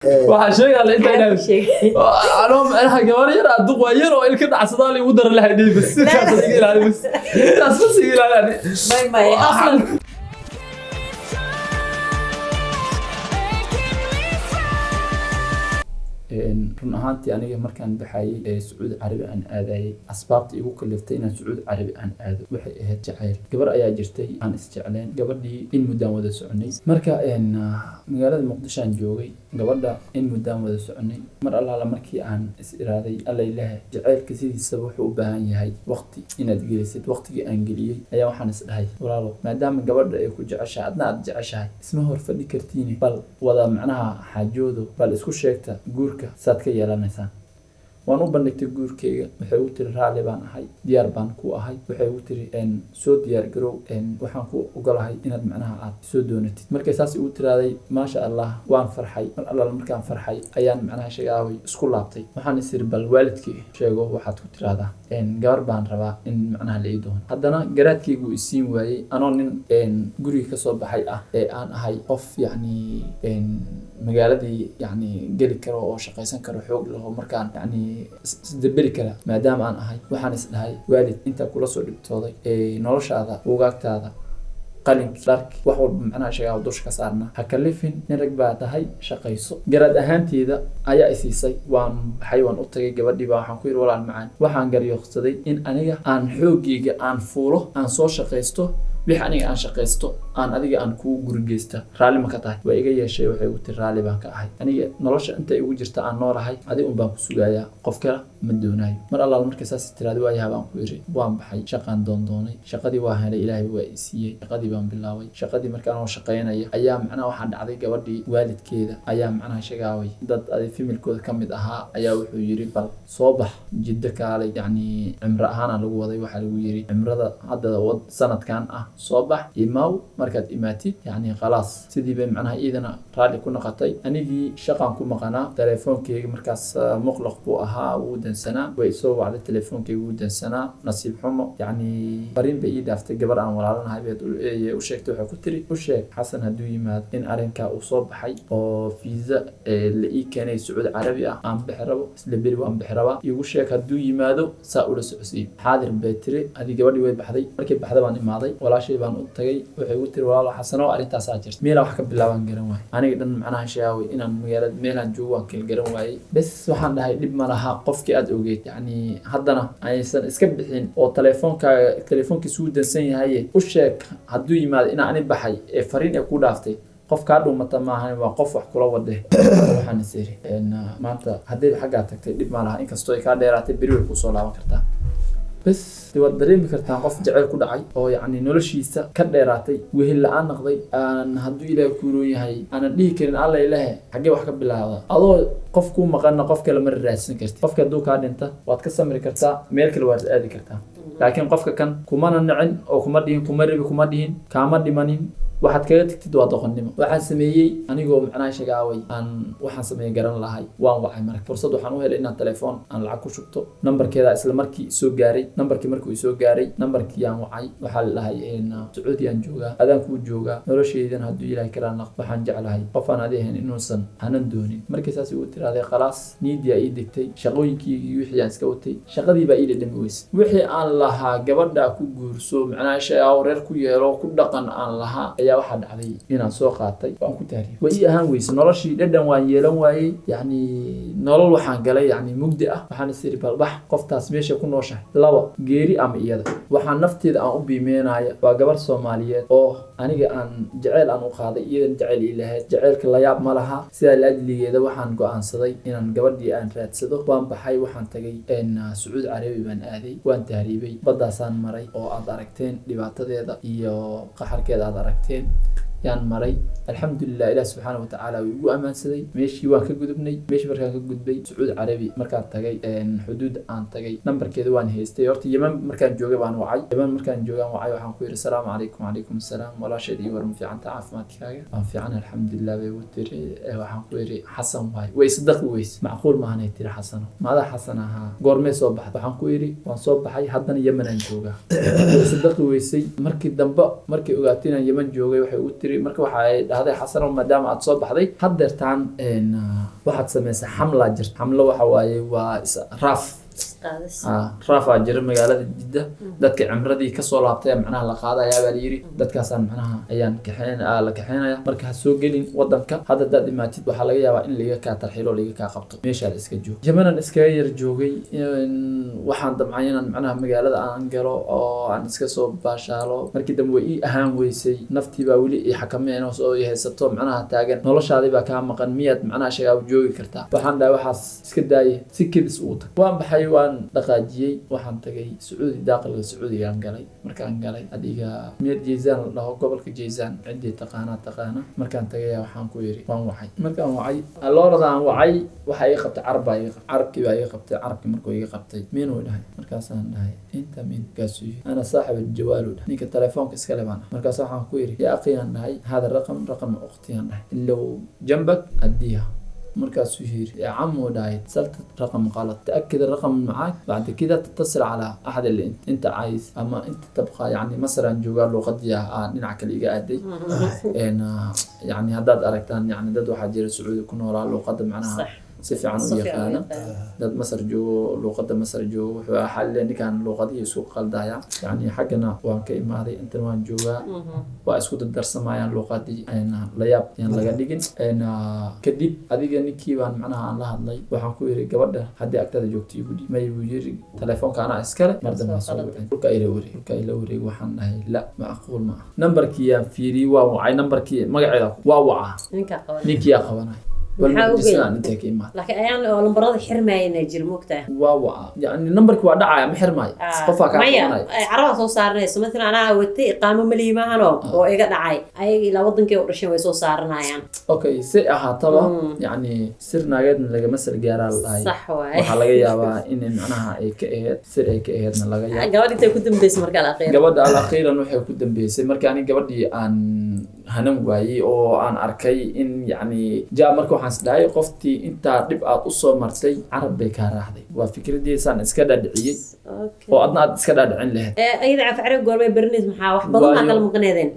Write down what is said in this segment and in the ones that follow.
waxaan sheegaa la inta أنا هجواري أنا أدق وير وإل كده عصدالي ودر اللي هيدي بس تصدقي لا بس تصدقي لا ما أصلا run ahaantii aniga markaan baxayay Sacuudi Carabi aan aadayay asbaabta igu kaliftay inaan Sacuudi Carabi aan aado waxay ahayd jacayl gabar ayaa jirtay aan isjecleen gabadhii in muddaan wada soconay marka magaalada Muqdisho aan joogay gabadha in muddaan wada soconay mar allaala markii aan is iraaday alla ilaahay jacaylka sidiisa wuxuu u baahan yahay waqti inaad gelisid waqtigii aan geliyay ayaa waxaan is dhahay walaalo maadaama gabadha ay ku jeceshahay adna aad jeceshahay isma hor fadhi kartiin bal wada macnaha xaajoodo bal isku sheegta guurka saad ka yeelanaysaan waan u bandhigtay guurkeyga waxay u tiri raali baan ahay diyaar baan ku ahay waxay u tiri soo diyaar garow waxaan ku ogolahay inaad macnaha aad soo doonatid markay saas igu tiraaday maasha Allah waan farxay mar Allah markaan farxay ayaan macnaha sheegay isku laabtay waxaan isir bal waalidkii sheego waxaad ku tiraahdaa gabar baan rabaa in macnaha la ii doono haddana garaadkeygu isiin waayay anoo nin guriga ka soo baxay ah ee aan ahay qof yacni magaaladii yacni geli karo oo shaqaysan karo xoog leh oo markaan yacni isdaberi kara maadaama aan ahay waxaan is dhahay waalid inta kula soo dhibtooday noloshaada ugaagtaada qalin dark wax walba macnaha sheegaa dusha ka saarna ha kalifin nin rag baa tahay shaqayso garaad ahaanteeda ayaa isiisay waan baxay waan u tagay gabadhii baa waxaan ku yiri walaal macaan waxaan garyoqsaday in aniga aan xoogayga aan fuulo aan soo shaqaysto wixii aniga aan shaqaysto aan adiga aan ku gurigeysta raali ma ka tahay waa iga yeeshay waxay u tir raali baan ka ahay aniga nolosha inta igu jirta aan noolahay adiga un baan ku sugayaa qof kale ma doonayo mar allaal markay saas tiraado waa yahay baan ku yiri waan baxay shaqaan doonay shaqadii waa helay ilaahay waa i siiyay shaqadii baan bilaaway shaqadii markaan oo shaqeynaya ayaa macnaha waxaan dhacday gabadhii waalidkeeda ayaa macnaha sheegay dad ay familkooda kamid ahaa ayaa wuxuu yiri bal soo bax jidda kaalay yacni cimro ahaan lagu waday waxa lagu yiri cimrada hadda sanadkan ah soo bax imaaw markaad imaatid yacni khalaas sidii bay macnaha iidana raali ku noqotay anigii shaqaan ku maqanaa telefoonkeyga markaas muqlaq buu ahaa wuu dansanaa way soo wacday telefoonkeyga wuu dansanaa nasiib xumo yacni fariin bay ii dhaaftay gabar aan walaalanahay bay u sheegtay waxay ku tiri u sheeg xasan hadduu yimaado in arrinkaa uu soo baxay oo fiisa la ii keenay Sacuudi Carabi ah aan bixi rabo isla beri waan bixi rabaa igu sheeg hadduu yimaado saa ula socodsiin xaadir bay tiri adii gabadhii way baxday markay baxda baan imaaday walaashay baan u tagay waxay u tiri walaal xasan oo arrintaas aa jirta meel wax ka bilaaban garan waay aniga dhan macnaha sheegay inaan magaalada meelaan joogo waan kala garan waayay bas waxaan dhahay dib ma laha qofkii aad ogeyd yacni haddana aysan iska bixin oo telefoonkiisu u dansan yahay u sheeg hadduu yimaado inaan ani baxay ee fariin ay ku dhaaftay qof ka dhumata maahan waa qof wax kula wade waxaan isiri maanta haddii xagga tagtay dib ma laha inkastoo ay ka dheeraatay beri way ku soo laaban kartaa bas waad dareemi kartaa qof jacayl ku dhacay oo yacni noloshiisa ka dheeraatay wehel la'aan noqday aan hadduu ilaahay ku roon yahay aanan dhihi karin alla ilaahay xaggee wax ka bilaabda adoo qof ku maqanna qof kale ma raadsan kartid qofka hadduu kaa dhinta waad ka samri kartaa meel kale waad aadi kartaa laakiin qofka kan kumana nicin oo kuma dhihin kuma rabi kuma dhihin kaama dhimanin waxaad kaga tagtid waa doqonnimo waxaan sameeyay anigoo macnaha shaqaaway aan waxaan sameeyay garan lahay waan wacay marka fursad waxaan u helay inaan telefoon aan lacag ku shubto nambarkeeda isla markii soo gaaray nambarkii markii soo gaaray nambarkii aan wacay waxa la dhahay Sacuudi aan joogaa adaan ku joogaa nolosheedan hadduu ilaahay kala naq waxaan jeclahay qof aan adeehan inuusan hanan doonin markii saas uu tiraaday khalaas niidiya ii digtay shaqooyinkii wixii aan iska watay shaqadii baa ii dhadhami weysay wixii aan lahaa gabadha ku guurso macnaha shaqo reer ku yeelo ku dhaqan aan lahaa waxa dhacday inaan soo qaatay waan ku taariikh way ahaan weysay noloshii dhadhan waan yeelan waayay yacni nolol waxaan galay yacni mugdi ah waxaan isiri balbax qoftaas meesha ku nooshahay laba geeri ama iyada waxaan nafteeda aan u biimeynaya waa gabar Soomaaliyeed oo aniga aan jacayl aan u qaaday iyadan jacayl ilaahay jacaylka la yaab ma laha sida la adligeeda waxaan go'aansaday inaan gabadhii aan raadsado waan baxay waxaan tagay Sacuudi Carabi baan aaday waan taariibay badaasaan maray oo aad aragteen dhibaatadeeda iyo qaxarkeeda aad aragteen yaan maray alxamdulillah ilaah subxaanahu wa tacaala wuu igu ammaansaday meeshii waan ka gudubnay meeshii markaan ka gudbay Sacuudi Carabi markaan tagay xuduud aan tagay nambarkeeda waan haystay horta Yemen markaan joogay baan wacay Yemen markaan joogaan wacay waxaan ku yiri assalaamu calaykum wacalaykum assalaam walaasheedii war fiican caafimaadkaaga waan fiican alxamdulillah bay u tiri waxaan ku yiri xasan way sadaq weys macquul ma ahanay tiri xasan maada xasan ahaa goormee soo baxday waxaan ku yiri waan soo baxay haddana Yemen aan joogaa sadaq weysay markii dambe markii ogaatay inaan Yemen joogay waxay u tiri tiri marka waxa ay dhahday xasano maadaama aad soo baxday haddeertaan waxaad samaysaa xamla jirta xamlo waxa waaye waa raaf raafa jira magaalada Jidda dadka cimradii ka soo laabtay macnaha la qaadayaa baa yiri dadkaasaan macnaha ayaan la kaxeynaya marka ha soo gelin wadanka hadda dad imaatid waxa laga yaabaa in liga ka tarxiilo liga ka qabto meesha la iska joogo jamanan iska yar joogay waxaan damcaynan macnaha magaalada aan galo oo aan iska soo baashaalo markii dambe way ahaan weysay naftii baa wali ay xakameeyeen oo ay haysato macnaha taagan noloshaadii baa ka maqan miyaad macnaha shagaa u joogi kartaa waxaan dhahay waxaas iska daayay si kidis uu tag waan baxay waan dhaqaajiyay waxaan tagay Sacuudi daaqilka Sacuudiga galay markaan galay adiga meel Jizaan la dhaho gobolka Jizaan cidii taqaana markaan tagay waxaan ku yiri waan waxay markaan wacay alooradaan wacay waxa ay qabtay carabkii baa ay qabtay carabkii markuu iga qabtay meen uu dhahay markaasaan dhahay inta min gaasi ana saaxib الجوال ninka telefoonka iska leebana markaas waxaan ku yiri yaa aqiyaan dhahay hada raqam uqtiyaan dhahay illow jambak adiya مركز سهير يا عم ودايت سلت رقم غلط تأكد الرقم معك بعد كده تتصل على أحد اللي أنت عايز أما أنت تبقى يعني مثلا جوال لغة ننعك الإجابة دي يعني هداد أركتان يعني داد واحد جير السعودي يكون وراء لغة معناها صح سيف عن ويانا داد مصر جو لغة مصر جو حل إن كان لغة دي سوق قلدايا يعني حقنا وان كيما هذه أنت وان جوا وأسكت الدرس معي اللغة دي أنا لياب يعني لقديكن أنا كديب هذه نكي وان معناها الله الله وحكويري قبضة حد أكتر جوكتي يقولي ما يبوجري تلفون كان أسكره مرد ما سوى ركا إلى وري وحنا هاي لا معقول ما نمبر كيا فيري واو عي نمبر كيا ما قاعد واو نكيا قوانا لكن أيام لمبراد حرماي نجير مقطع واو يعني نمبرك وادعة ما حرماي قفا كان عرفة صو صارنا مثلا أنا ودي إقامة ملي ما هنو وإيجا دعاي أي لو ودن كي ورشين ويسو صارنا يعني أوكي سيئها طبعا يعني سرنا جد نلاقي مثل جارا هاي صح واي وحلاقي يابا إن معناها أي كأهد سر أي كأهد نلاقي قبل أنت كنت مبيس مركا الأخير قبل الأخير إنه حيو كنت مبيس مركا يعني قبل أن هنم واي أو أن أركي إن يعني جاء مركو حنس داي قفتي أنت ربع أصو مرتي عرب بيكار راحدي وفكرة دي سان إسكادا دعية وأدنى إسكادا دعين لها أيضا عفعرق قول بي برنيز محا وحبضل ما كان مقنيدين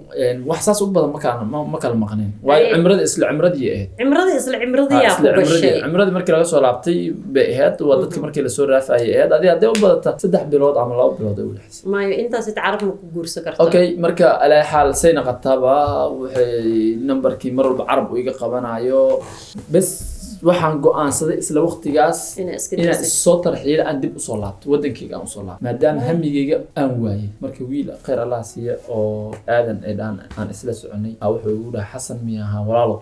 وحساس أبضل ما كان مقنين واي عمرد إسل عمردي إيه عمردي يا أخو بشي عمردي مركي لغا سو لابتي بإيهاد وضدك مركي لسو رافع إيهاد هذه أبضل سدح بلود عمل الله بلود أول حس ما أنت ستعرف مكبور سكرت أوكي مركا على حال سينا قطابة وحي نمبر كي مروا بعرب ويقا قبانايو بس waxaan go'aansaday isla waqtigaas inaan soo tarxiil aan dib u soo laabto wadankayga aan u soo laabto maadaama hamigayga aan waayay marka wiil khayr Allah siiya oo aadan eedaan aan isla soconay wuxuu ugu dhahay xasan miyaha walaalo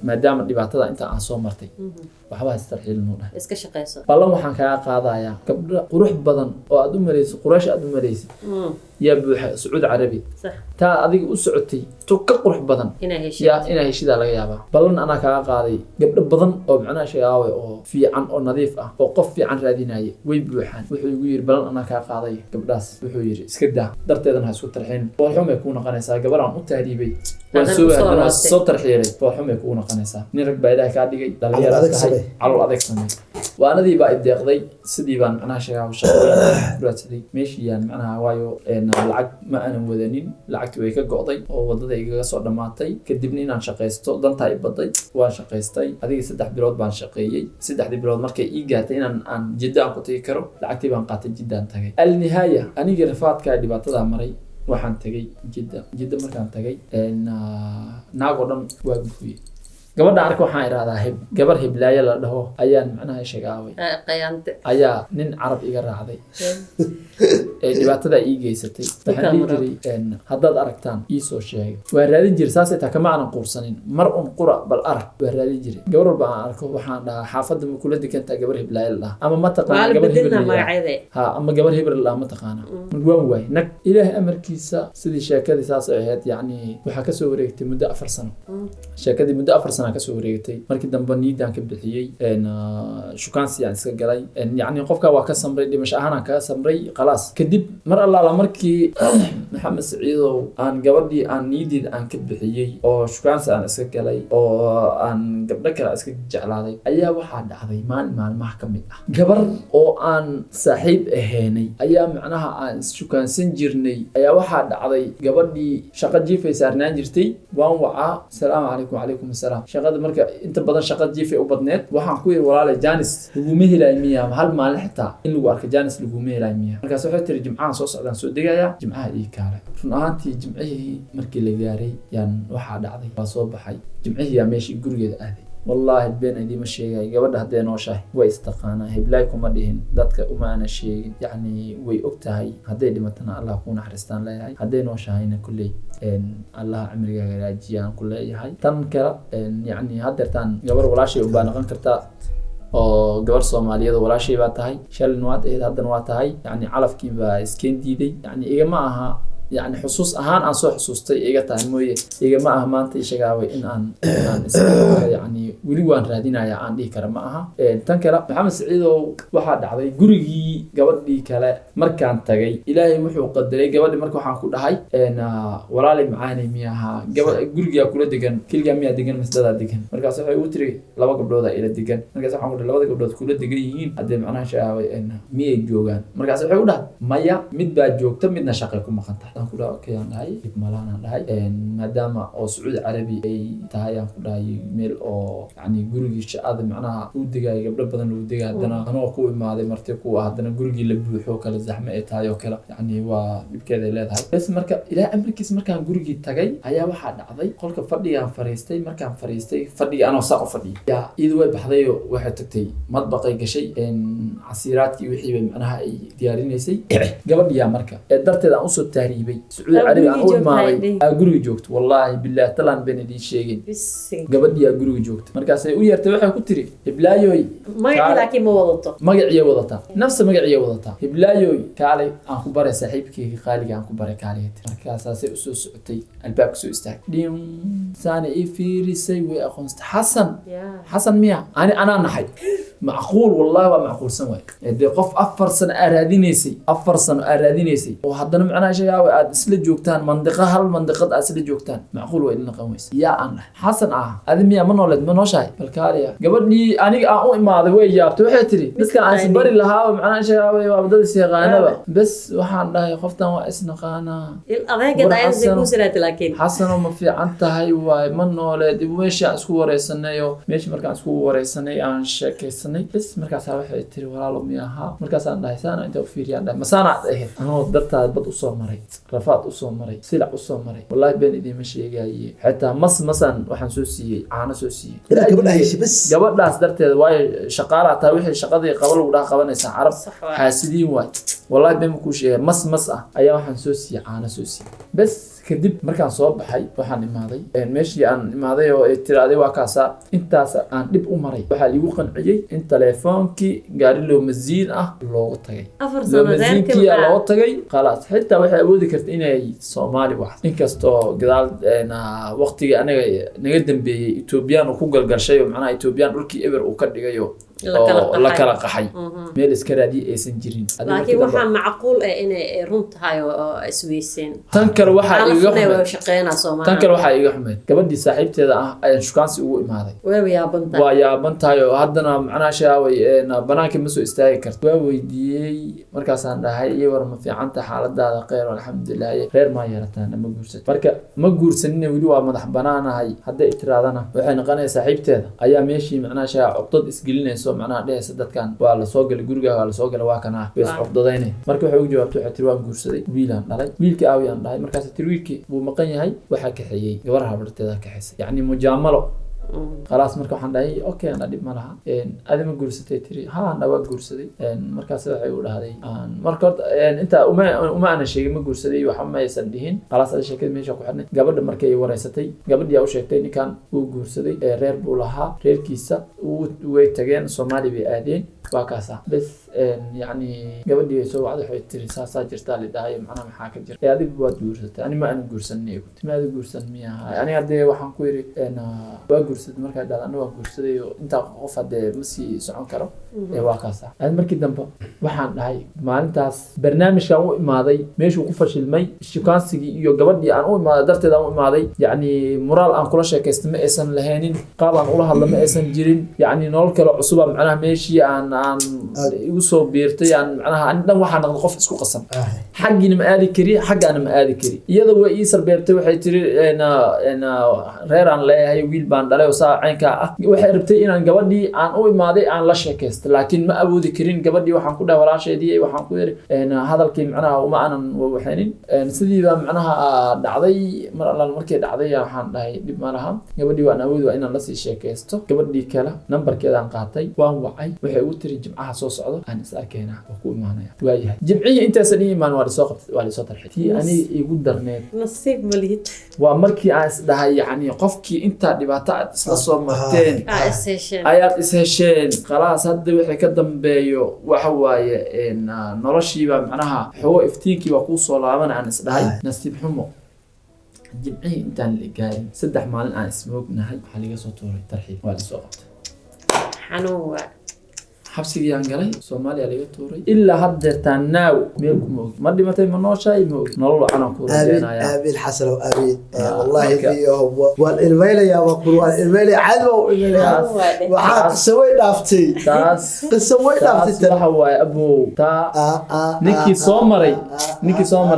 maadaama dhibaatada inta aan soo martay waxba istarxiil noo dhahay iska shaqeyso ballan waxaan kaga qaadayaa gabdho qurux badan oo aad u mareyso quraash aad u mareysid يا سعود عربي صح تا أديك أسعتي توك قرح بدن إنا هشيد على جيابه بلن أنا كعقادي قبل بدن أو معنا شيء أو في عن أو نظيف أو قف في عن راديناي ويبوحان وحير بلن أنا كعقادي قبل راس وحير سكدا درت إذا هسوت الحين فوحهم يكون قناصة قبل عن التهريبي وسوى هذا الصوت الحيري فوحهم يكون قناصة نرك بعدها كادي دليل على الأذك سمي وأنا ذي بقى بدي أقضي سدي بان أنا شيء أو شيء دلوقتي ماشي يعني معناها وايو lacag ma aanan wadanin lacagtii way ka go'day oo wadada iga soo dhamaatay kadibna inaan shaqeysto danta ay baday waan shaqeystay adiga 3 bilood baan shaqeeyay 3 bilood markay ii gaartay inaan aan Jidda ku tagi karo lacagtii baan qaatay Jidda aan tagay alnihaaya aniga rafaadka dhibaatada maray waxaan tagay Jidda markaan tagay naago dhan waa gufiyay gabadha arko waxaan iraahdaa gabar Hiblaayo la dhaho ayaan macnaha sheegay qayaante ayaa nin Arab iga raacday dhibaatada ii geysatay waxaan diiray haddaad aragtaan ii soo sheegay waa raadin jiray saasay taa kama aanan quursanin mar un qura bal arag waa raadin jiray gabar walba aan arko waxaan dhahaa xaafadda ma kula degantaa gabar Hiblaayo la dhaha ama ma taqaan gabar Hiblaayo ha ama gabar Hiblaayo la ma taqaana waan waay nag ilaahay amarkiisa sidii sheekadii saas ahayd yani waxa ka soo wareegtay muddo 4 sano sheekadii muddo 4 sano sana kasoo wareegtay markii dambe niidaan ka bixiyey shukaansi aan iska galay yacni qofka waa ka samray dhimasho ahaan aan kaga samray khalaas kadib mar allaala markii maxamed siciidow aan gabadhii aan niideed aan ka bixiyey oo shukaansi aan iska galay oo aan gabdho kale iska jeclaaday ayaa waxaa dhacday maalin maalmaha ka mid ah gabar oo aan saaxiib ahaynay ayaa macnaha aan ishukaansan jirnay ayaa waxaa dhacday gabadhii shaqo jiifay saarnaan jirtay waan wacaa asalaamu calaykum wacalaykum assalaam shaqada marka inta badan shaqa jiifay u badneed waxaan ku yiri walaalay jaanis laguma helay miyaa hal maalin xitaa in lagu arko jaanis laguma helay miyaa markaas waxay tiri jimcahan soo socdaan soo degaya jimcaha ii kaale run ahaantii jimcihii markii la gaaray yaan waxaa dhacday waa soo baxay jimcihii yaa meeshii gurigeeda aaday والله بين أيدي مشي قبل هذا نوشه ويستقانا هبلايكم مدين ذاتك وما أنا شيء يعني ويأكتهاي هذا اللي مثلا الله يكون حرستان لا هاي هذا نوشه هنا كله إن الله عمري جاجيان كله هاي تنكر يعني هذا تان قبل ولا شيء وبانا كرتا oo gabar Soomaaliyeed wala shay ba tahay shal nuwaad hada nuwaad tahay yani calafkii ba iskeen diiday yani iga ma aha يعني حصوص أهان عن صح حصوص تي إيجا تعموي إيجا ما أهمان تي شجاوي إن عن يعني وليوان رادينا يا عندي كرم معها تنكر محمد سعيد وواحد عضي جورجي قبل لي كلا مركان تجي إلهي وحو قدري قبل مركو حنقول هاي أنا ولا لي معاني مياها قبل جورجي أقول دكان كل جميع دكان مثل دكان مركز صحيح وتري لو قبل هذا إلى دكان مركز صحيح حنقول لو قبل كل دقيقين قدم معناها شاوي إن مية جوجان مركز صحيح وده مايا مد بعجوج تم مدنا شقيكم مخنته كلها أوكي أنا هاي مالنا هاي ما دام أو سعود عربي أي تهاي كلها ميل أو يعني جورجي هذا معناها ودقة قبل بدن ودقة هذنا أنا أقوي ما هذا مرتكو هذنا جورجي لبوحو كلا زحمة تهاي وكلا يعني وبكذا لا هاي بس مركب إلى أمريكا مركب جورجي تجي هيا واحد عضي قولك فردي عن فريستي مركب فريستي فردي أنا وصاق فردي يا إذا بحذي واحد تكتي مطبقي كشيء إن عصيراتي وحيبة معناها أي ديارين يسي قبل يا مركب قدرت إذا أنصت تهريبي سعود عربي أقول ماضي أجري جوكت والله بالله طلعن بين دي شيء قبل دي أجري جوكت مركز ويرتوح كتري بلايوي ما يحكي ما وضطه ما قعيه وضطه نفس ما قعيه وضطه بلايوي كالي أنكو برا سحيبك خالي أنكو برا كالي مركز أساسي أسوس عتي الباب سو استاك ديم ثاني إيه في رسي وأخونست حسن ميا أنا نحي معقول والله ومعقول سوي دي قف أفر سنة أرادينيسي وحدنا معنا شيء أسل جوكتان منطقة هالمنطقة أسل جوكتان معقول وإلنا قويس يا أنا حسن هذا ميا من ولد من وشاي بالكاريا قبلني أنا أقول ما هذا هو إجابة وحتري بس كان أسبري لها معنا شيء وأبدل سيغانا بس وحنا لا خفتنا وإسنا قانا الأذى قد عايز يكون سرعة لكن حسن وما في عنده هاي ومن ولد ويش أسكو وريسنا يو مش مركز أسكو وريسنا عن شك سنة بس مركز هذا حتري ولا لهم ياها مركز عندها سنة أنت وفير عندها مسانا أنا قدرت بدو صور مريت رفعت أصور مري سلع أصور مري والله بين إيدي مشي جاي حتى مثلا وحن سوسي عنا سوسي لا قبل هيش بس قبل لا صدرت واي شقارة تاويح شقادي قبل ولا قبل ناس عرب حاسدين واي والله بين مكوش أيام وحن سوسي عنا سوسي بس كدب مركان صوب حي وحن ماضي ماشي عن ماضي وترادي وكاسا أنت عن دب أمري وحال يوقن عجي أنت تلفونك قال له مزين لو تجي لو مزين كي لو تجي خلاص حتى وحي أودي كرت إني صومالي واحد إن كستو قدال أنا وقتي أنا نقدم بإثيوبيان وكوجل قرشي ومعنا إثيوبيان ركي إبر وكرد جايو لا كلا قحي ميل إسكرادي أي سنجرين لكن وحنا معقول إن رنت هاي سويسين تنكر وحا تنكر وحا يحمد قبل دي صاحبتي هذا أي شكانسي هو إمادي ويا بنتايو هادنا معنا شاوي إن بناك مسو استايكرت ويدي مركز عندها هاي ورما في عنده حالة هذا خير والحمد لله غير ما يرتانا ما جورست مركا ما جورسني ولو مدح بنانا هاي هدا إترادنا وحين قناة صاحبتي هذا أيام ماشي معنا شا عقد إسقلنا سو معناها دhees dadkan waa la soo galay guriga waa la soo galay waa kana bes codadayne markii waxa uu jawaabtay waxa tirwaan guursaday wiilaan dhalay wiilkii aawiyaan dhahay markaas tirwiilkii buu maqan yahay waxa ka xiyay gabar habarteeda ka xisay yani mujaamalo خلاص marka waxaan dhahay okay ana dib ma laha adima guursatay tiri ha ana waa guursaday markaas waxay u dhahday marka inta uma ana sheegay ma guursaday waxa ma aysan dhihin خلاص ay sheekad meesha ku xidhnay gabadha markay ay wareysatay gabadhii u sheegtay ninkan uu guursaday reer buu lahaa reerkiisa uu way tageen Soomaali bay aadeen waa kaasa bas yani gabadhii soo wacday waxay tiri saasa jirtaa li dhahay macna maxaa ka jira adigu waa guursatay ani ma ana guursanay ma ana guursan miyaa yani hadee waxaan ku yiri waa guursaday markaa dhal aniga waan guursaday oo intaa qof hadee ma sii socon karo waa kaas ah markii dambe waxaan dhahay maalintaas barnaamijkan u imaaday meeshuu ku fashilmay shukaansigii iyo gabadhii aan u imaaday darteed aan u imaaday yacni moraal aan kula sheekaysta ma aysan lahaynin qaab aan ula hadla ma aysan jirin yacni nolol kale cusuba macnaha meeshii aan igu soo biirtay aan macnaha ani dhan waxaa noqday qof isku qasan xaggiina ma aadi kari xaggaana ma aadi kari iyada way ii sarbeebtay waxay tiri reer aan leeyahay wiil baan dhalay oo saa caynkaa ah waxay rabtay inaan gabadhii aan u imaaday aan la sheekaysto laakiin ma awoodi karin gabadhii waxaan ku dhahay walaasheedii waxaan ku yiri hadalkii macnaha uma aanan waxaynin sidii baa macnaha dhacday mar alla markii dhacday waxaan dhahay dib ma laha gabadhii waan awoodi waa inaan la sii sheekaysto gabadhii kale nambarkeedaan qaatay waan wacay waxay ugu tiri jimcaha soo socdo aan is arkeenaa oo ku imaanaya waayahay jimcihii intaasan ii imaan waa lisoo qabtay waa lisoo tarxay tii aniga igu darneed nasiib malihid waa markii aan is dhahay yacni qofkii intaa dhibaato aad isla soo marteen ayaad is hesheen khalaas hadda wixii ka dambeeyo waxa waaye noloshiiba macnaha xogo iftiinkii waa kuu soo laaban aan is dhahay nasiib xumo jimcihii intaan la gaarin 3 maalin aan ismoognahay waxaa liga soo tuuray tarxiib waa lisoo qabtay xanuun xabsigii aan galay Soomaaliya laga tuuray ilaa haddeertaan naaw meel ku moog ma dhimatay ma nooshahay ma og nolol waxaan ku rajeenayaa aabil xasan oo aabil wallahi biyo wal ilmeelaya waa quraan ilmeelaya cadwa ilmeelaya waxa qisaway dhaaftay taas qisaway dhaaftay waxa waaye abuu taa ninkii soo maray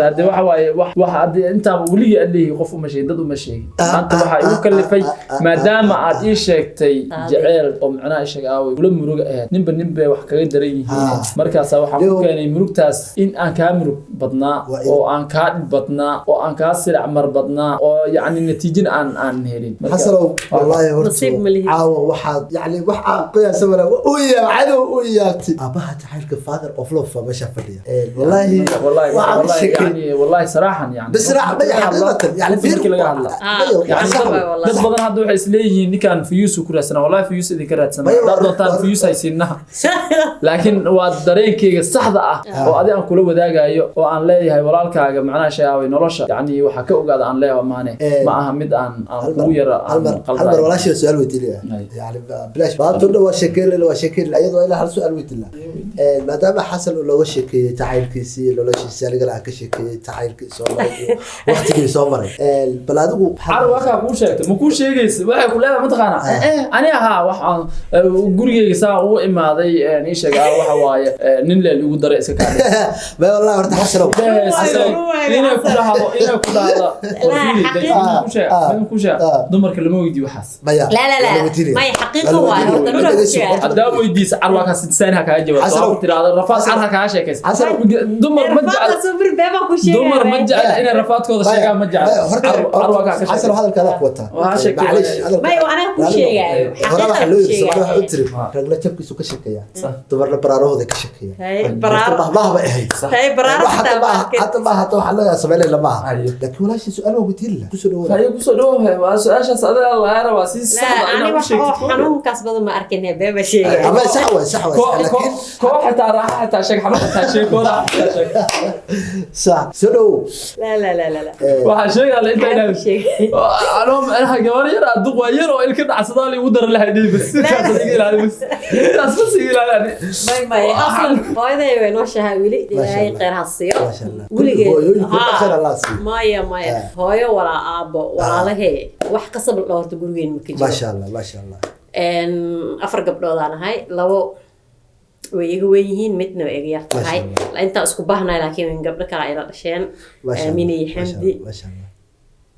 hadda waxa waaye wax hadda inta waliga adii qof uma sheegay dad uma sheegay maanta waxa igu kalifay maadaama aad ii sheegtay jaceyl oo macnaha ishagaa wala muruga ahayd ninba wax kaga daran yihiin markaas waxaan ku keenay murugtaas in aan ka murug badnaa oo aan ka dhib badnaa oo aan ka sirac mar badnaa oo yacni natiijin aan helin xasalow wallahi horta caawa waxaad yacni wax aan qiyaas wala oo yaa cadow oo yaati abaha taxilka father of love masha fadhiya wallahi يعني والله صراحه يعني بسرعه يعني في laga hadla dad badan hadda waxay isleeyihiin ninkan fiyuus ku raasana wallahi fiyuus idin ka raadsana dad doontaan fiyuus haysiinaha laakiin waa dareenkayga saxda ah oo adi aan kula wadaagayo oo aan leeyahay walaalkaaga macnaha shaaway nolosha yani waxa ka ogaada aan leeyahay maane ma aha mid aan ugu yara qalbay walaashi su'aal weydiinaya yani bilash baadna waa sheekeen ayadoo ilaa hal su'aal weydiinla maadaama xasan loo sheekeeyay tacaylkiisii noloshiisa laga ka sheekeeyay tacaylkii Soomaaliya waqtigii soo maray bal adigu arwaka ku sheegtay ma ku sheegaysa waxa ku leeyahay mataqaana ani aha waxaan gurigeyga saa u imaaday in sheegaa waxa waaye nin la ugu daray iska kaadhay ma wallahi horta xasro inay ku dhahdo ku sheeg dumarka lama weydiyo waxaas la ma xaqiiqo waa hadaa weydiisa arwaka sidsaanha ka jawaab tiraado rafaad arha ka sheekaysa dumar ma dumar ma jecel in rafaadkooda sheegaa ma jecel arwaka ka xasro hadalkaada ku wata معلش ما وانا ku sheegayo xaqiiqo loo yiri waxa u tiri ragla jabkiisu ka sheekeeya dumarna baraarahooda ka sheekeeya bahba ahay hatta ma hato xalaga Soomaaliya lama laakiin walaashi su'aal ugu tiila kusoo dhawahay waa su'aashaas adiga Allah yara waa si sax ah inuu sheegto xanuunkaas badan ma arkin beeba sheegay ama sax laakiin koox xitaa raaxa xitaa sheeg xanuun xitaa sheekooda sax soo dhaw la waxa sheegay la inta inaa sheegay أنا جواري أنا أدق وير أو إلك عصدا لي ودر له هدي بس تصدق لا بس تصدق لا ما أصلا هذا يبين وشها ولي هاي غير هالصير ما شاء الله ولي ما هاي ولا أبو ولا له وح قصب الله تقول وين مكجي ما شاء الله إن أفرق بلاد أنا هاي لو ويجويهين متنا ويجيار هاي لا أنت أسكبهنا لكن من قبل كلا إلى الشين ميني حمدي ما شاء الله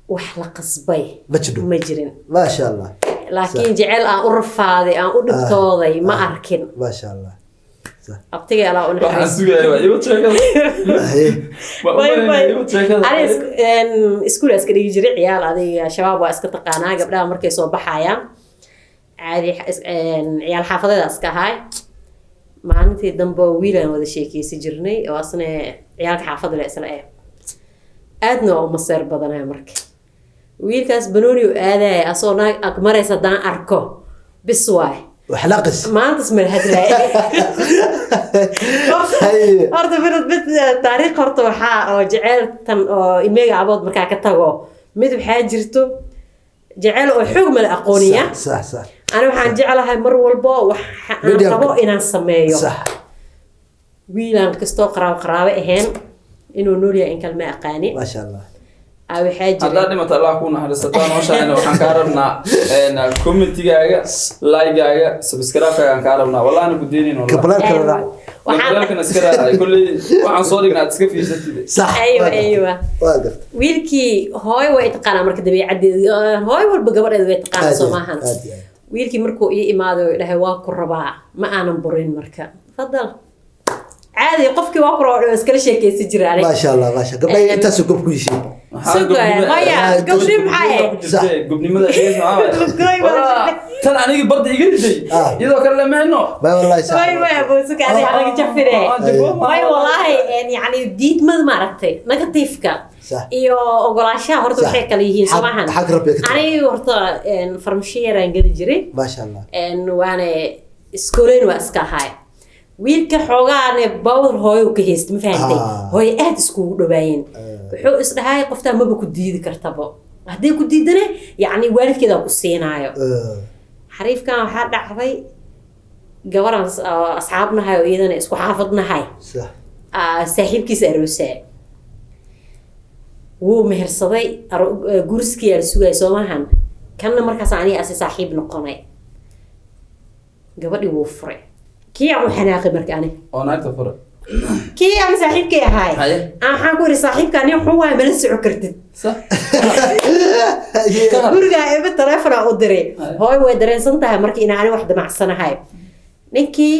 وحلا قصبي مجرين ما شاء الله لكن جعل أرفاضي أدبتوضي ما أركن ما شاء الله أبتغي على أنه أنا إسكول أسكري يجري عيال هذه شباب وأسكتقانا قبلها مركز صباحايا عادي عيال حافظة أسكهاي معناتي دنبو ويلا وهذا الشيء كي سجرني وأصلا عيالك حافظة الإسرائيل aadna uma seer badanaa marka wiilkaas banooni oo aaday asoo akmaraysa daan arko bis waay wax la qis maantas ma hadlay horta bid taariikh horta waxa oo jeceeltan oo imeega abood markaa ka tago mid waxa jirto jacayl oo xoog mala aqooniya صح صح ana waxaan jeclahay mar walba waxaan rabo inaan sameeyo صح wiilan kasto qaraabo ahayn inuu nool yahay in kalma aqaani ما شاء الله waxaa jira hadda dhimata Allah ku naxariisato noo shaqeeyna waxaan ka rabnaa comment-gaaga like-gaaga subscribe-gaaga ka rabnaa wallahi ku deenino كبلان كلا waxaan iska raacay kulli waxaan soo dhignaa iska fiirsatid صح ايوه واقف wiilkii hooy way taqaana marka dabeecadeeda hooy walba gabadheeda way taqaana Soomahan wiilkii markuu ii imaado ilaahay waa ku rabaa ma aanan burin marka fadal caadi qofkii waa ku rabaa iskala sheekaysi jiray ما شاء الله ما شاء الله قبل انت سوق كل شيء maya gabdhi maxay gobnimada tan aniga badda iga riday iyadoo kale leemano ما والله صح way abuusuka adiga anaga jafire way wallahi yani diidmad ma aragtay negatifka iyo ogolaashaha horta waxay kala yihiin Soomahan aniga horta farmashiyeeraan gadi jiray ما شاء الله waana iskooleen waa iska ahay wiilka xoogaane bawr hooyo ka heystay ma fahantay hooyo aad isku dhawaayeen wuxuu isdhahay qofta maba ku diidi kartaba hadii ku diidane yani waalidkeeda ku siinaayo xariifkan waxa dhacday gabaran asxaabnahay oo iyadana isku xaafadnahay صح saaxiibkiisa aroosay wuu mehersaday guriskii ay sugay Soomahan kana markaas aniga asi saaxiib noqonay gabadhii wuu furay kii aan xanaaqay markaa aniga oo naagta fura kii aan saaxiibkay ahay waxaan ku iri saaxiibkani wuxuu waa mala socon kartid صح guriga ay telefoon u diray hooy way dareensan tahay markii inaan wax damacsanahay ninkii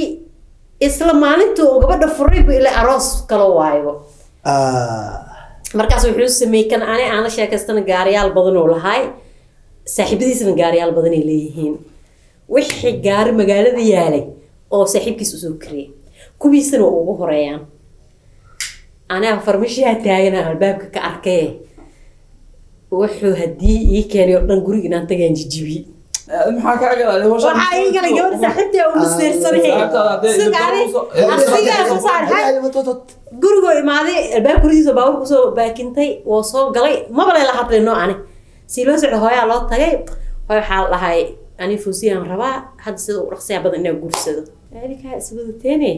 isla maalintii gabadha furay ila aroos kala waayo markaas wuxuu sameeyay kan aan la sheekaystana gaariyaal badan oo lahaay saaxiibadiisna gaariyaal badan ay leeyihiin wixii gaari magaalada yaalay oo saaxiibkiis u soo kariyay kubiisana ugu horeeyaan ana farmashiya taagana albaabka ka arkay wuxuu hadii ii keenay oo dhan guriga inaan tagaan jijibi maxaa ka galay waxa ay galay gabar saaxiibtay oo mustirsanay asiga soo saaray guriga imaaday albaabka gurigiisa baabuur soo baakintay oo soo galay maba la hadlay noocan si loo socdo hooyaa loo tagay waxa lahay ani fuusiyaan rabaa had sida u dhaqsiya badan inay guursado adiga isbadteene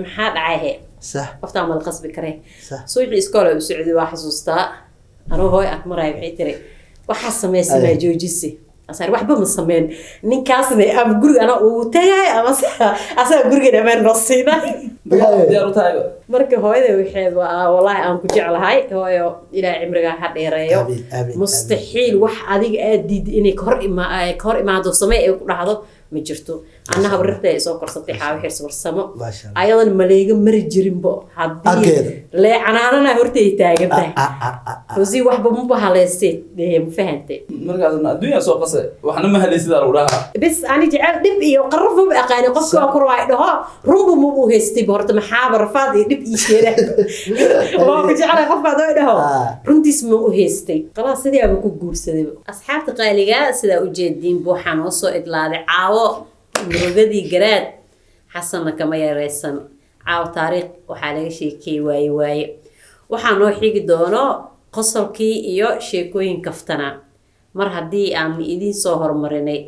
maxaa dhacay صح qofta ma la qasbi karay suuqi iskool u socday waa xasuustaa anoo hooy akmaray waxay tiri waxa sameysay joojisi asar waxba ma sameyn ninkaasna ab guriga ana uu tagay ama asaa guriga dhamaan rasiina diyaar u tahay marka hooyada waxay wallahi aan ku jeclahay hooyo ilaa cimriga ha dheereeyo mustaxiil wax adiga aad diid inay hor imaado samee ay ku dhacdo ma jirto anna habrta ay soo korsatay xaawi xirs warsamo ayadan maleega mari jirinbo hadii leecanaanana horta ay taagan tahay foosi waxba ma bahaleysay ma fahantay markaasna adduunka soo qasay waxna ma haleysida lagu dhaha bis ani jecel dib iyo qarraf ma aqaani qofka ku raay dhaho runbu ma uu haystay horta maxaa barfaad iyo dib ii sheeray waa ku jecel qofka doo dhaho runtiis ma uu haystay qalaas sidii abu ku guursaday asxaabta qaaliga sida u jeedin buu xanoo soo idlaaday caawo murugadii garaad xasanna kama yareysan caaw taariikh waxaa laga sheekay waaye waxaa noo xigi doono qosolkii iyo sheekooyin kaftana mar haddii aan idin soo hormarinay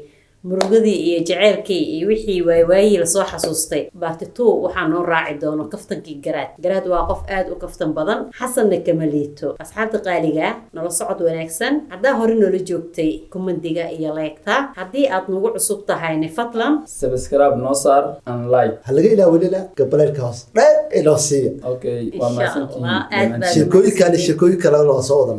murugadii iyo jaceylkii iyo wixii waaywaayii la soo xasuustay baartitu waxaa noo raaci doono kaftankii garaad waa qof aad u kaftan badan xasanna kama liito asxaabta qaaliga nala socod wanaagsan haddaa hore noola joogtay kumandiga iyo leegta haddii aad nagu cusub tahayna fadlan subscribe noo saar and like halaga ilaawilina gabalka hoos dheer inoo siiyo okay waa maasantii sheekooyin kale loo soo wada